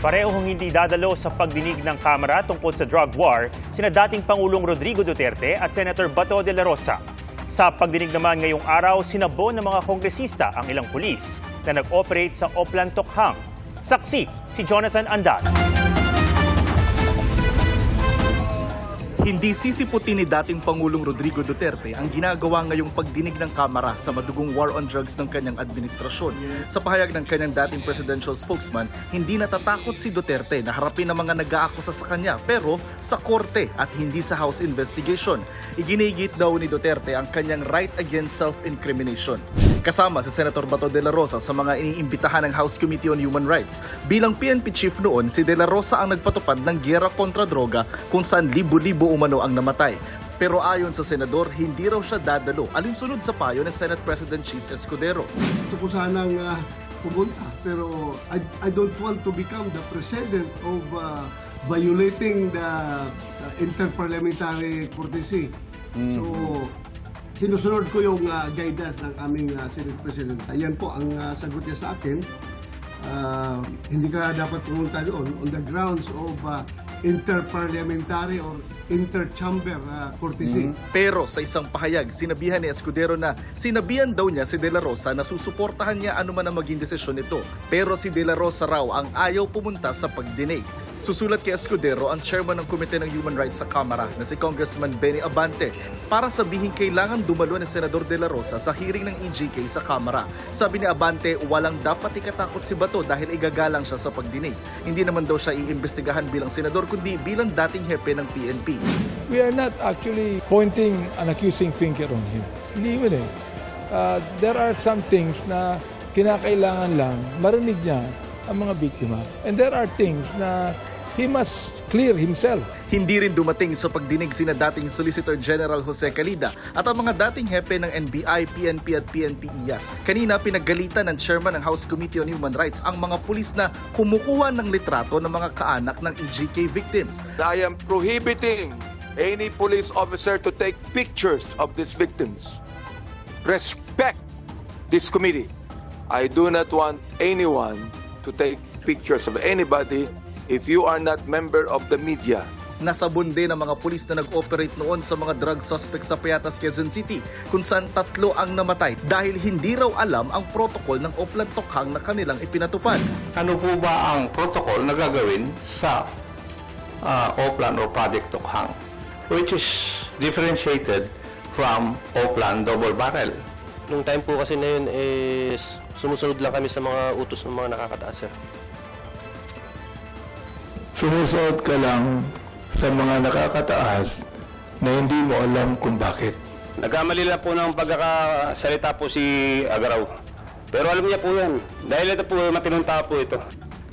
Parehong hindi dadalo sa pagdinig ng Kamara tungkol sa drug war sina dating Pangulong Rodrigo Duterte at Senator Bato de la Rosa. Sa pagdinig naman ngayong araw, sinabon ng mga kongresista ang ilang pulis na nag-operate sa Oplan Tokhang. Saksi si Jonathan Andal. Hindi sisiputin ni dating Pangulong Rodrigo Duterte ang ginagawa ngayong pagdinig ng Kamara sa madugong war on drugs ng kanyang administrasyon. Sa pahayag ng kanyang dating presidential spokesman, hindi natatakot si Duterte na harapin ang mga nag-aakusa sa kanya pero sa korte at hindi sa House investigation. Iginigit daw ni Duterte ang kanyang right against self-incrimination. Kasama si Senator Bato de la Rosa sa mga iniimbitahan ng House Committee on Human Rights. Bilang PNP chief noon, si de la Rosa ang nagpatupad ng giyera kontra droga kung saan libo-libo umano ang namatay. Pero ayon sa senador, hindi raw siya dadalo alinsunod sa payo ni Senate President Chis Escudero. Ito ko sanang pumunta pero I don't want to become the president of violating the interparliamentary courtesy. So, sinusunod ko yung guidance ng aming Senate President. Ayan po ang sagot niya sa akin. Hindi ka dapat pumunta doon on the grounds of interparliamentary or interchamber courtesy. Pero sa isang pahayag, sinabihan ni Escudero na sinabihan daw niya si De La Rosa na susuportahan niya anuman ang maging desisyon nito. Pero si De La Rosa raw ang ayaw pumunta sa pagdinig. Susulat kay Escudero ang chairman ng Komite ng Human Rights sa Kamara na si Congressman Benny Abante para sabihin kailangan dumalo ni Senador De La Rosa sa hearing ng EJK sa Kamara. Sabi ni Abante, walang dapat ikatakot si Bato dahil igagalang siya sa pagdinig. Hindi naman daw siya iimbestigahan bilang senador kundi bilang dating hepe ng PNP. We are not actually pointing an accusing finger on him. Hindi yun eh. There are some things na kinakailangan lang marinig niya ang mga biktima. And there are things na he must clear himself. Hindi rin dumating sa pagdinig sina dating Solicitor General Jose Calida at ang mga dating hepe ng NBI, PNP at PNP-IAS. Kanina pinaggalitan ng chairman ng House Committee on Human Rights ang mga pulis na kumukuha ng litrato ng mga kaanak ng EJK victims. I am prohibiting any police officer to take pictures of these victims. Respect this committee. I do not want anyone to take pictures of anybody if you are not member of the media. Nasabon din ang mga pulis na nag-operate noon sa mga drug suspects sa Payatas, Quezon City kung saan 3 ang namatay dahil hindi raw alam ang protocol ng Oplan Tokhang na kanilang ipinatupad. Ano po ba ang protocol na gagawin sa Oplan or Project Tokhang, which is differentiated from Oplan Double Barrel? Nung time po kasi na yun, sumusunod lang kami sa mga utos ng mga nakakataas, sir. Sumusunod ka lang sa mga nakakataas na hindi mo alam kung bakit. Nagkamali lang po ng pagkakasalita po si Agaraw. Pero alam niya po yan. Dahil ito po, matinong tao po ito.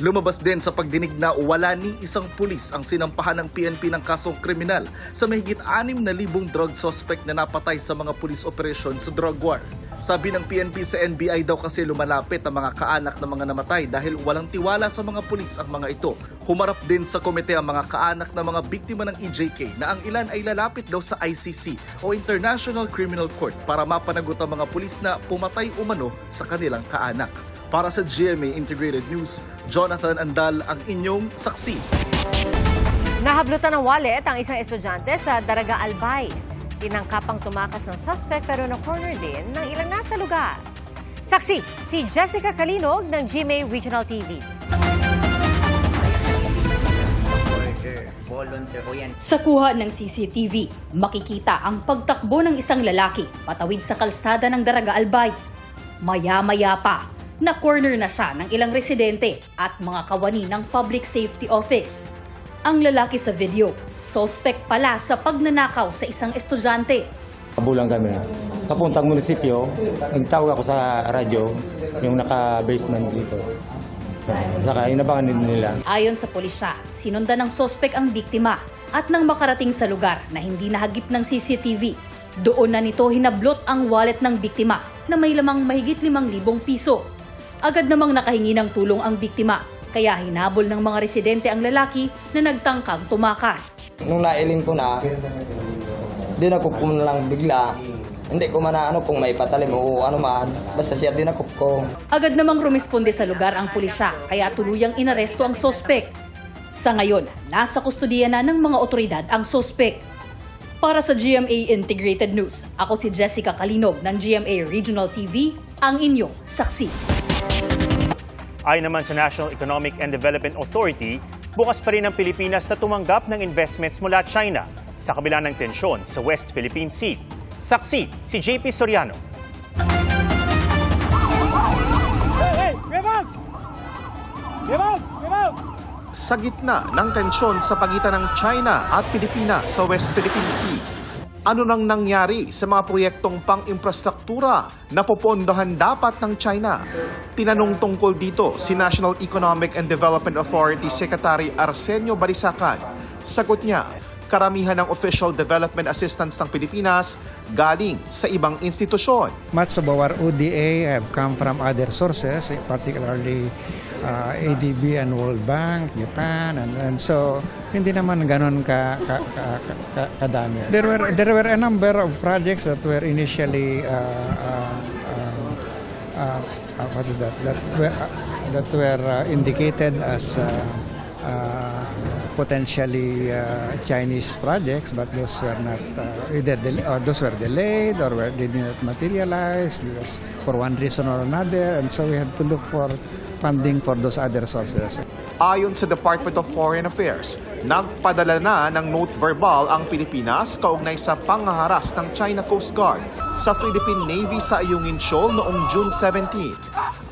Lumabas din sa pagdinig na wala ni isang pulis ang sinampahan ng PNP ng kasong kriminal sa mahigit 6,000 drug suspect na napatay sa mga police operation sa drug war. Sabi ng PNP sa NBI daw kasi lumalapit ang mga kaanak ng mga namatay dahil walang tiwala sa mga pulis ang mga ito. Humarap din sa komite ang mga kaanak ng mga biktima ng EJK na ang ilan ay lalapit daw sa ICC o International Criminal Court para mapanagot ang mga pulis na pumatay umano sa kanilang kaanak. Para sa GMA Integrated News, Jonathan Andal ang inyong saksi. Nahablutan ng wallet ang isang estudyante sa Daraga Albay. Tinangkapang tumakas ng suspect pero na-corner din ng ilang nasa lugar. Saksi, si Jessica Kalinog ng GMA Regional TV. Sa kuha ng CCTV, makikita ang pagtakbo ng isang lalaki patawid sa kalsada ng Daraga Albay. Maya-maya pa, na-corner na siya ng ilang residente at mga kawani ng Public Safety Office. Ang lalaki sa video, suspect pala sa pagnanakaw sa isang estudyante. Kabulang kami. Papuntang munisipyo, nagtawag ako sa radyo, yung naka-basement dito. Saka inabangan din nila. Ayon sa pulisya, sinundan ng suspect ang biktima at nang makarating sa lugar na hindi nahagip ng CCTV, doon na nito hinablot ang wallet ng biktima na may lamang mahigit 5,000 piso. Agad namang nakahingi ng tulong ang biktima, kaya hinabol ng mga residente ang lalaki na nagtangkang tumakas. Nung nailin ko na, din ako lang bigla, Hindi ko man ano kung may patalim o ano man, basta siya dinakop ko. Agad namang rumisponde sa lugar ang pulisya, kaya tuluyang inaresto ang sospek. Sa ngayon, nasa kustudiya na ng mga otoridad ang sospek. Para sa GMA Integrated News, ako si Jessica Kalinog ng GMA Regional TV, ang inyong saksi. Ayon naman sa National Economic and Development Authority, bukas pa rin ang Pilipinas na tumanggap ng investments mula China sa kabila ng tensyon sa West Philippine Sea. Saksi, si JP Soriano. Sa gitna ng tensyon sa pagitan ng China at Pilipinas sa West Philippine Sea, ano nang nangyari sa mga proyektong pang-infrastruktura na popondohan dapat ng China? Tinanong tungkol dito si National Economic and Development Authority Secretary Arsenio Balisacan. Sagot niya, karamihan ng official development assistance ng Pilipinas galing sa ibang institusyon. Much of our ODA have come from other sources, particularly ADB and World Bank, Japan, and so hindi naman ganon kadami. There were a number of projects that were initially that were indicated as potentially Chinese projects, but those were not those were delayed or did not materialize because for one reason or another, and so we had to look for funding for those other sources. Ayon sa Department of Foreign Affairs, nagpadala na ng note verbal ang Pilipinas kaugnay sa panghaharas ng China Coast Guard sa Philippine Navy sa Ayungin Shoal noong June 17.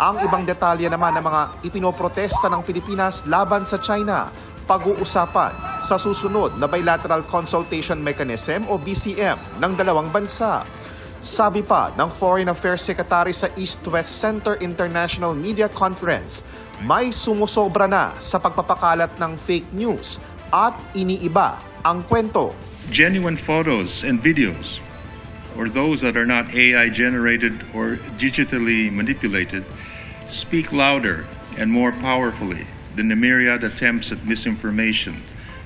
Ang ibang detalye naman ng mga ipinoprotesta ng Pilipinas laban sa China, pag-uusapan sa susunod na Bilateral Consultation Mechanism o BCM ng dalawang bansa. Sabi pa ng Foreign Affairs Secretary sa East-West Center International Media Conference, may sumusobra na sa pagpapakalat ng fake news at iniiba ang kwento. Genuine photos and videos, or those that are not AI-generated or digitally manipulated, speak louder and more powerfully than the myriad attempts at misinformation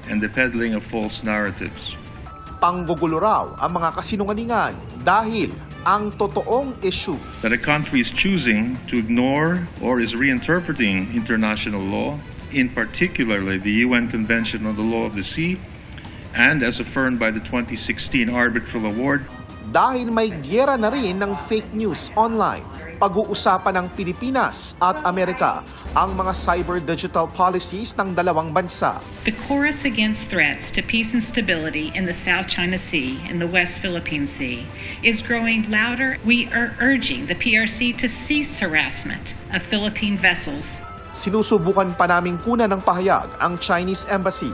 and the peddling of false narratives. Panggugulo raw ang mga kasinungalingan dahil ang totoong issue that a country is choosing to ignore or is reinterpreting international law, in particularly the UN Convention on the Law of the Sea, and as affirmed by the 2016 Arbitral Award. Dahil may giyera na rin ng fake news online, pag-uusapan ng Pilipinas at Amerika ang mga cyber-digital policies ng dalawang bansa. The chorus against threats to peace and stability in the South China Sea and the West Philippine Sea is growing louder. We are urging the PRC to cease harassment of Philippine vessels. Sinusubukan pa naming kunan ng pahayag ang Chinese Embassy.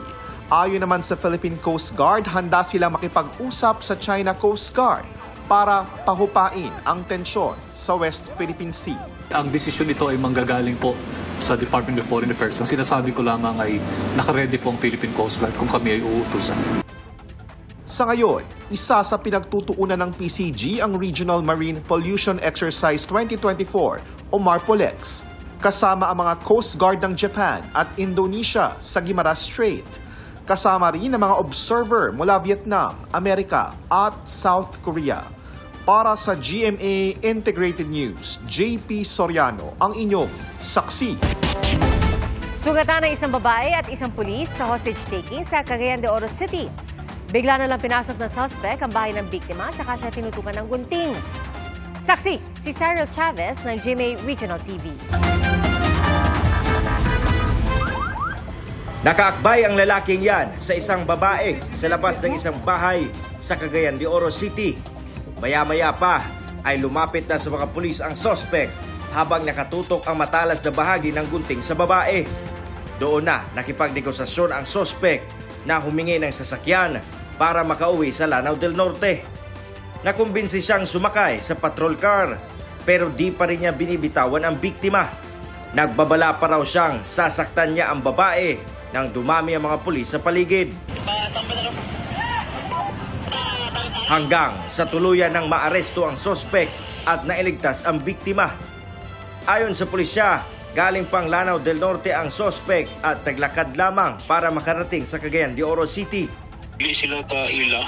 Ayon naman sa Philippine Coast Guard, handa silang makipag-usap sa China Coast Guard para pahupain ang tensyon sa West Philippine Sea. Ang desisyon nito ay manggagaling po sa Department of Foreign Affairs. Ang sinasabi ko lamang ay nakaredy po ang Philippine Coast Guard kung kami ay uutusan. Sa ngayon, isa sa pinagtutuunan ng PCG ang Regional Marine Pollution Exercise 2024 o MARPOLEX, kasama ang mga Coast Guard ng Japan at Indonesia sa Guimaras Strait. Kasama rin ang mga observer mula Vietnam, Amerika at South Korea. Para sa GMA Integrated News, JP Soriano, ang inyong saksi. Sugatan ng isang babae at isang pulis sa hostage-taking sa Cagayan de Oro City. Bigla na lang pinasok ng suspect ang bahay ng biktima saka siya tinutukan ng gunting. Saksi, si Cyril Chavez ng GMA Regional TV. Nakaakbay ang lalaking yan sa isang babae sa labas ng isang bahay sa Cagayan de Oro City. Maya-maya pa ay lumapit na sa mga pulis ang suspect habang nakatutok ang matalas na bahagi ng gunting sa babae. Doon na nakipagnegosasyon ang suspect na humingi ng sasakyan para makauwi sa Lanao del Norte. Nakumbinsi siyang sumakay sa patrol car pero di pa rin niya binibitawan ang biktima. Nagbabala pa raw siyang sasaktan niya ang babae nang dumami ang mga pulis sa paligid. Hanggang sa tuluyan ng maaresto ang suspect at nailigtas ang biktima. Ayon sa pulisya, galing pang Lanao del Norte ang suspect at naglakad lamang para makarating sa Cagayan de Oro City. Dili sila kaila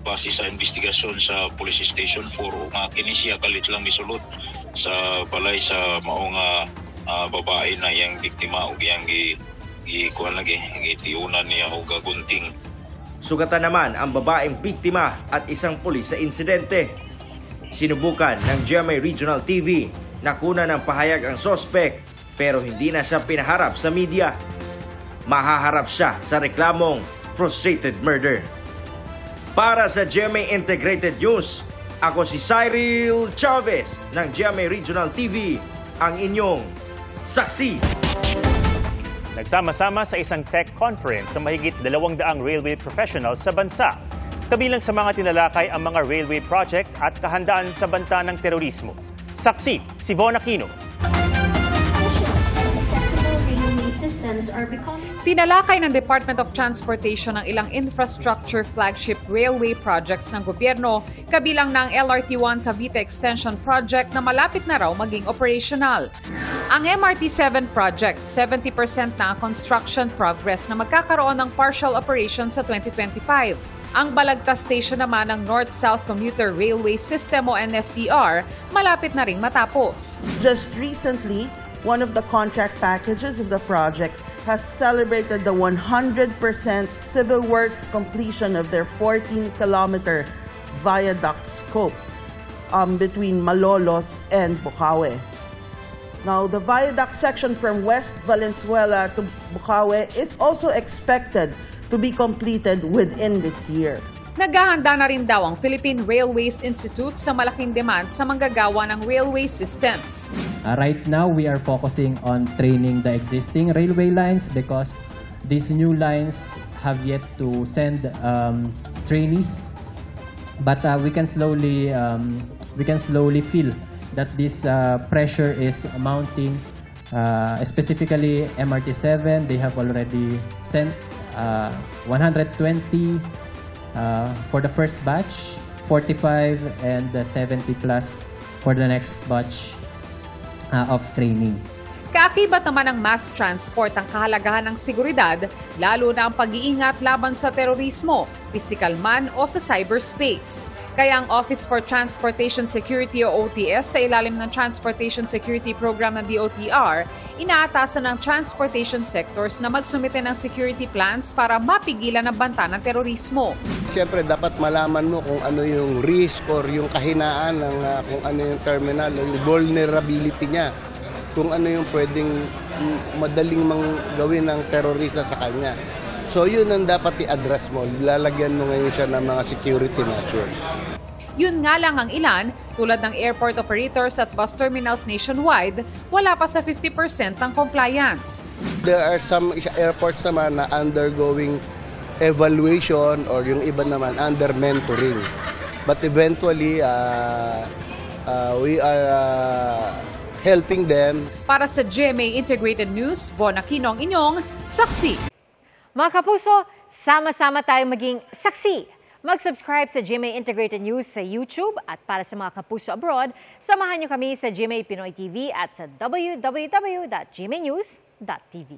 base sa investigasyon sa Police Station 4 nga kini siya kalit lang misulod sa balay sa maong babae na yang biktima ug yang kuan lagi gitiunan niya og gunting. Sugatan naman ang babaeng biktima at isang pulis sa insidente. Sinubukan ng GMA Regional TV na kunan ng pahayag ang sospek pero hindi na siya pinaharap sa media. Mahaharap siya sa reklamong frustrated murder. Para sa GMA Integrated News, ako si Cyril Chavez ng GMA Regional TV, ang inyong saksi. Nagsama-sama sa isang tech conference sa mahigit 200 railway professionals sa bansa. Kabilang sa mga tinalakay ang mga railway project at kahandaan sa banta ng terorismo. Saksi, si Von Aquino. Tinalakay ng Department of Transportation ang ilang infrastructure flagship railway projects ng gobyerno, kabilang ng LRT-1 Cavite Extension Project na malapit na raw maging operational. Ang MRT-7 project, 70% na ang construction progress na magkakaroon ng partial operation sa 2025. Ang Balagtas Station naman ng North-South Commuter Railway System o NSCR, malapit na ring matapos. Just recently, one of the contract packages of the project has celebrated the 100% civil works completion of their 14-kilometer viaduct scope between Malolos and Bukawe. Now, the viaduct section from West Valenzuela to Bukawe is also expected to be completed within this year. Naghahanda na rin daw ang Philippine Railways Institute sa malaking demand sa manggagawa ng railway systems. Right now, we are focusing on training the existing railway lines because these new lines have yet to send trainees. But we can slowly feel that this pressure is mounting. Specifically, MRT-7, they have already sent 120 for the first batch, 45 and 70 plus for the next batch of training. Kaakibat naman ng mass transport ang kahalagahan ng seguridad, lalo na ang pag-iingat laban sa terorismo, physical man o sa cyberspace. Kaya ang Office for Transportation Security o OTS sa ilalim ng Transportation Security Program ng DOTR, inaatasan ng transportation sectors na magsumite ng security plans para mapigilan ang banta ng terorismo. Siyempre, dapat malaman mo kung ano yung risk or yung kahinaan ng kung ano yung terminal, yung vulnerability niya. Kung ano yung pwedeng madaling gawin ng terorista sa kanya. So yun ang dapat i-address mo. Lalagyan mo ngayon siya ng mga security measures. Yun nga lang ang ilan, tulad ng airport operators at bus terminals nationwide, wala pa sa 50% ng compliance. There are some airports naman na undergoing evaluation or yung iba naman under mentoring. But eventually, we are helping them. Para sa GMA Integrated News, Von Aquino ang inyong saksi. Mga kapuso, sama-sama tayong maging saksi. Mag-subscribe sa GMA Integrated News sa YouTube at para sa mga kapuso abroad, samahan niyo kami sa GMA Pinoy TV at sa www.gmanews.tv.